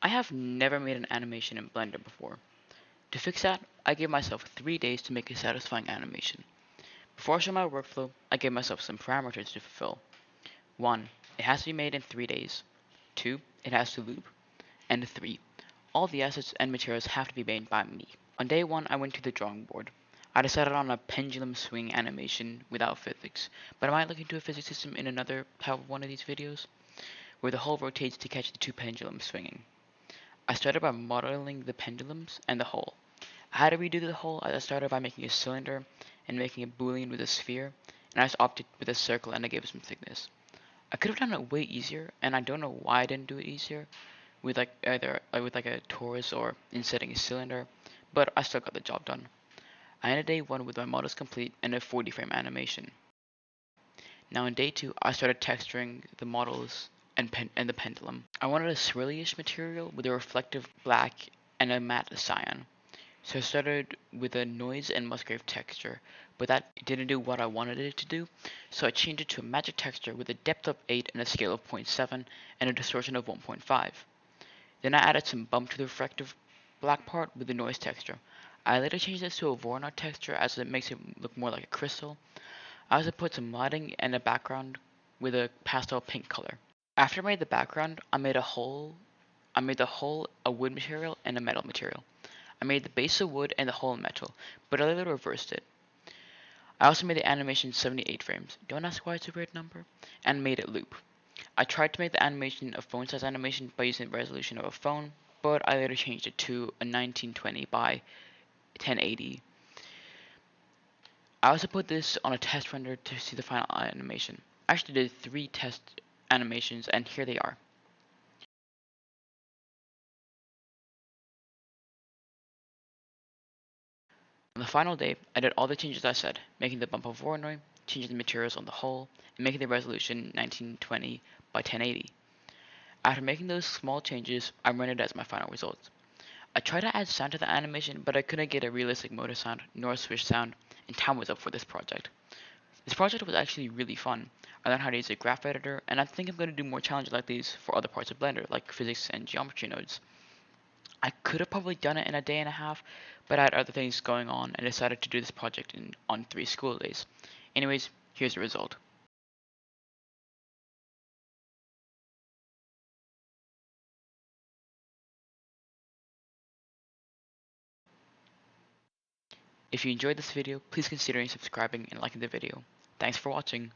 I have never made an animation in Blender before. To fix that, I gave myself 3 days to make a satisfying animation. Before I show my workflow, I gave myself some parameters to fulfill. 1. It has to be made in 3 days. 2. It has to loop. And 3. All the assets and materials have to be made by me. On day 1, I went to the drawing board. I decided on a pendulum swing animation without physics, but I might look into a physics system in another type of one of these videos, where the hull rotates to catch the two pendulums swinging. I started by modeling the pendulums and the hull. I had to redo the hull as I started by making a cylinder and making a boolean with a sphere, and I just opted with a circle and I gave it some thickness. I could have done it way easier, and I don't know why I didn't do it easier, with either with a torus or insetting a cylinder, but I still got the job done. I ended day 1 with my models complete and a 40 frame animation. Now in day 2, I started texturing the models and the pendulum. I wanted a swirly-ish material with a reflective black and a matte cyan. So I started with a noise and Musgrave texture, but that didn't do what I wanted it to do, so I changed it to a magic texture with a depth of 8 and a scale of 0.7 and a distortion of 1.5. Then I added some bump to the reflective black part with the noise texture. I later changed this to a Voronoi texture as it makes it look more like a crystal. I also put some lighting and a background with a pastel pink color. After I made the background, I made the whole a wood material and a metal material. I made the base of wood and the whole metal, but I later reversed it. I also made the animation 78 frames, don't ask why it's a weird number, and made it loop. I tried to make the animation a phone size animation by using the resolution of a phone, but I later changed it to a 1920 by 1080. I also put this on a test render to see the final animation. I actually did 3 test animations, and here they are. On the final day, I did all the changes I said, making the bump of Voronoi, changing the materials on the hull, and making the resolution 1920 by 1080. After making those small changes, I rendered as my final results. I tried to add sound to the animation, but I couldn't get a realistic motor sound, nor a swish sound, and time was up for this project. This project was actually really fun. I learned how to use a graph editor, and I think I'm going to do more challenges like these for other parts of Blender, like physics and geometry nodes. I could have probably done it in a day and a half, but I had other things going on and decided to do this project on 3 school days. Anyways, here's the result. If you enjoyed this video, please consider subscribing and liking the video. Thanks for watching.